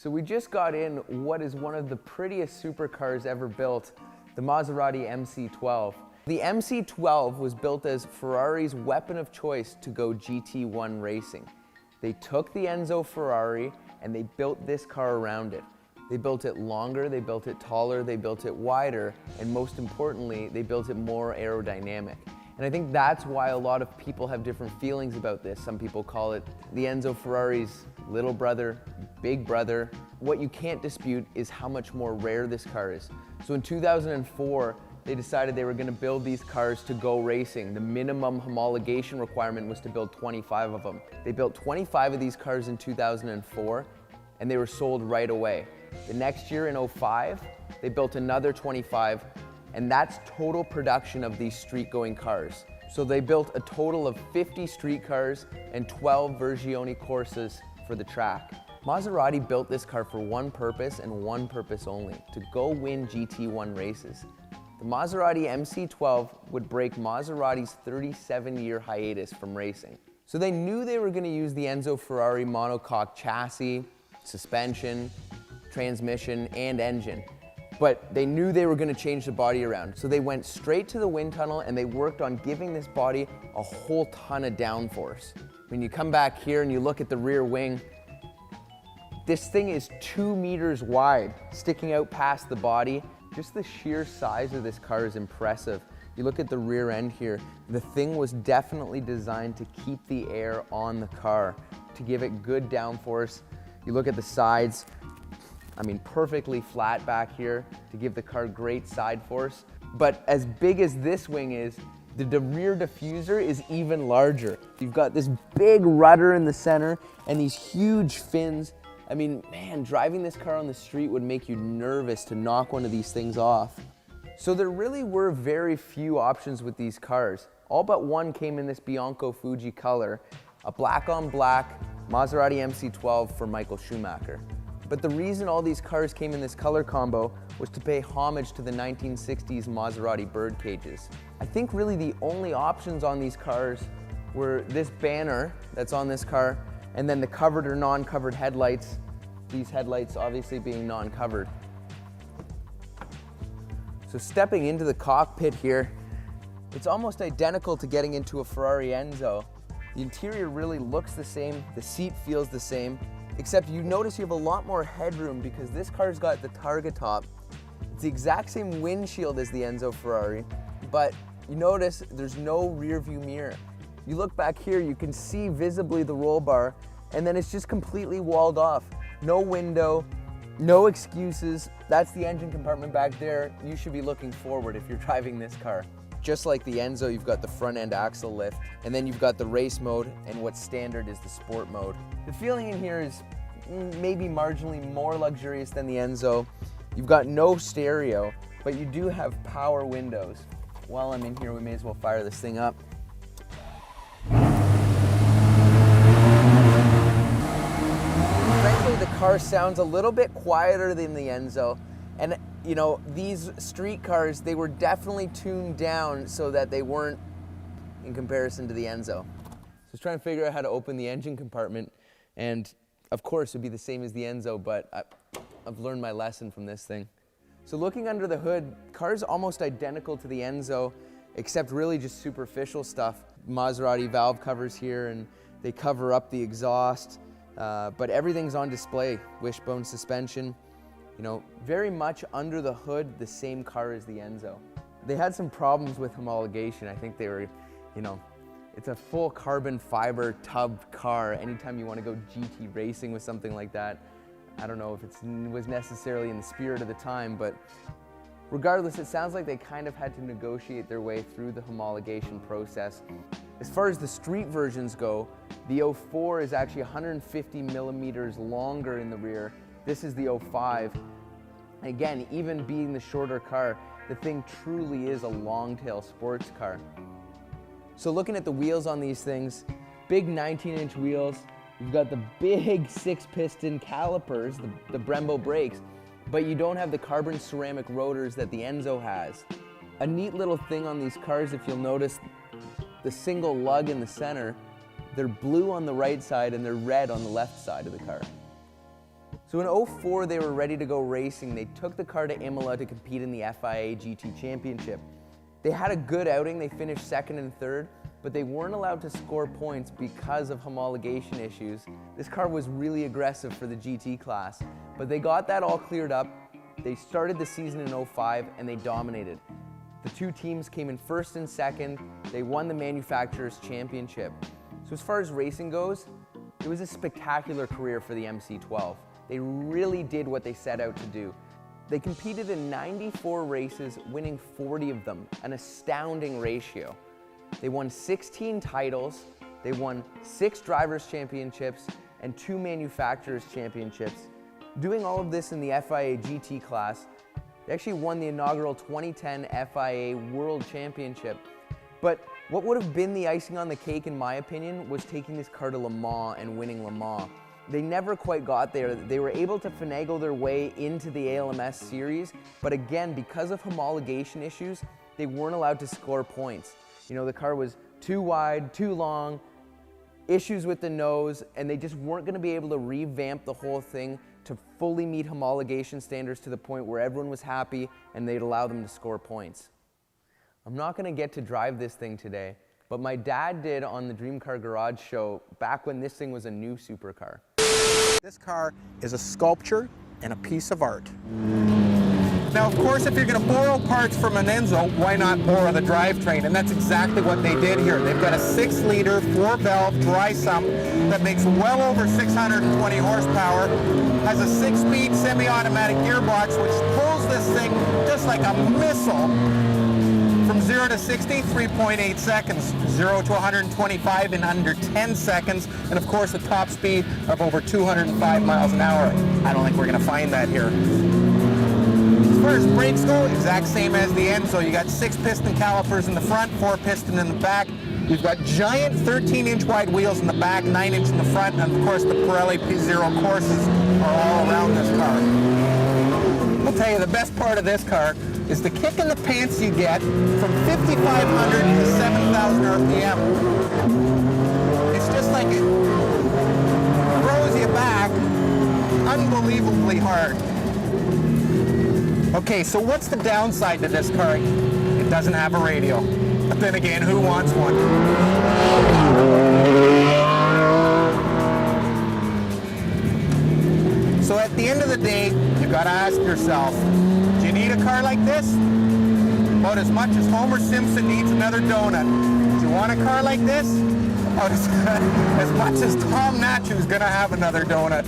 So we just got in what is one of the prettiest supercars ever built, the Maserati MC12. The MC12 was built as Ferrari's weapon of choice to go GT1 racing. They took the Enzo Ferrari and they built this car around it. They built it longer, they built it taller, they built it wider, and most importantly, they built it more aerodynamic. And I think that's why a lot of people have different feelings about this. Some people call it the Enzo Ferrari's little brother, big brother. What you can't dispute is how much more rare this car is. So in 2004, they decided they were going to build these cars to go racing. The minimum homologation requirement was to build 25 of them. They built 25 of these cars in 2004, and they were sold right away. The next year in 05, they built another 25, and that's total production of these street-going cars. So they built a total of 50 street cars and 12 Vergioni Corsas for the track. Maserati built this car for one purpose and one purpose only, to go win GT1 races. The Maserati MC12 would break Maserati's 37-year hiatus from racing. So they knew they were going to use the Enzo Ferrari monocoque chassis, suspension, transmission, and engine. But they knew they were going to change the body around. So they went straight to the wind tunnel and they worked on giving this body a whole ton of downforce. When you come back here and you look at the rear wing, this thing is 2 meters wide, sticking out past the body. Just the sheer size of this car is impressive. You look at the rear end here, the thing was definitely designed to keep the air on the car, to give it good downforce. You look at the sides, I mean, perfectly flat back here to give the car great side force. But as big as this wing is, the rear diffuser is even larger. You've got this big rudder in the center and these huge fins. I mean, man, driving this car on the street would make you nervous to knock one of these things off. So there really were very few options with these cars. All but one came in this Bianco Fuji color, a black on black Maserati MC12 for Michael Schumacher. But the reason all these cars came in this color combo was to pay homage to the 1960s Maserati bird cages. I think really the only options on these cars were this banner that's on this car, and then the covered or non-covered headlights, these headlights obviously being non-covered. So stepping into the cockpit here, it's almost identical to getting into a Ferrari Enzo. The interior really looks the same, the seat feels the same, except you notice you have a lot more headroom because this car's got the targa top. It's the exact same windshield as the Enzo Ferrari, but you notice there's no rear view mirror. You look back here, you can see visibly the roll bar, and then it's just completely walled off. No window, no excuses. That's the engine compartment back there. You should be looking forward if you're driving this car. Just like the Enzo, you've got the front end axle lift, and then you've got the race mode, and what's standard is the sport mode. The feeling in here is maybe marginally more luxurious than the Enzo. You've got no stereo, but you do have power windows. While I'm in here, we may as well fire this thing up. Frankly, the car sounds a little bit quieter than the Enzo. And you know, these street cars, they were definitely tuned down so that they weren't in comparison to the Enzo. So I was trying to figure out how to open the engine compartment, and of course it would be the same as the Enzo, but I've learned my lesson from this thing. So looking under the hood, car's almost identical to the Enzo, except really just superficial stuff. Maserati valve covers here, and they cover up the exhaust, but everything's on display. Wishbone suspension. You know, very much under the hood, the same car as the Enzo. They had some problems with homologation. I think they were, you know, it's a full carbon fiber tubbed car. Anytime you want to go GT racing with something like that, I don't know if it was necessarily in the spirit of the time, but regardless, it sounds like they kind of had to negotiate their way through the homologation process. As far as the street versions go, the 04 is actually 150 millimeters longer in the rear. This is the 05. Again, even being the shorter car, the thing truly is a long-tail sports car. So looking at the wheels on these things, big 19-inch wheels. You've got the big 6-piston calipers, the Brembo brakes, but you don't have the carbon ceramic rotors that the Enzo has. A neat little thing on these cars, if you'll notice, the single lug in the center, they're blue on the right side and they're red on the left side of the car. So in 04, they were ready to go racing. They took the car to Imola to compete in the FIA GT Championship. They had a good outing. They finished second and third, but they weren't allowed to score points because of homologation issues. This car was really aggressive for the GT class, but they got that all cleared up. They started the season in 05 and they dominated. The two teams came in first and second. They won the Manufacturers' Championship. So as far as racing goes, it was a spectacular career for the MC12. They really did what they set out to do. They competed in 94 races, winning 40 of them, an astounding ratio. They won 16 titles, they won 6 Drivers' Championships, and 2 Manufacturers' Championships. Doing all of this in the FIA GT class, they actually won the inaugural 2010 FIA World Championship. But what would have been the icing on the cake, in my opinion, was taking this car to Le Mans and winning Le Mans. They never quite got there. They were able to finagle their way into the ALMS series, but again, because of homologation issues, they weren't allowed to score points. You know, the car was too wide, too long, issues with the nose, and they just weren't going to be able to revamp the whole thing to fully meet homologation standards to the point where everyone was happy and they'd allow them to score points. I'm not going to get to drive this thing today, but my dad did on the Dream Car Garage show back when this thing was a new supercar. This car is a sculpture and a piece of art. Now, of course, if you're going to borrow parts from an Enzo, why not borrow the drivetrain? And that's exactly what they did here. They've got a 6-liter, 4-valve dry sump that makes well over 620 horsepower, has a 6-speed semi-automatic gearbox, which pulls this thing just like a missile. From 0 to 60, 3.8 seconds. 0 to 125 in under 10 seconds. And of course, a top speed of over 205 miles an hour. I don't think we're going to find that here. As far as brakes go, exact same as the Enzo. You got 6 piston calipers in the front, 4 piston in the back. You've got giant 13-inch wide wheels in the back, 9-inch in the front, and of course the Pirelli P0 courses are all around this car. I'll tell you, the best part of this car is the kick in the pants you get from 5,500 to 7,000 RPM. It's just like it throws you back unbelievably hard. Okay, so what's the downside to this car? It doesn't have a radio. But then again, who wants one? So at the end of the day, you gotta ask yourself, do you need a car like this? About as much as Homer Simpson needs another donut. Do you want a car like this? About as much as Tom Nachu's gonna have another donut.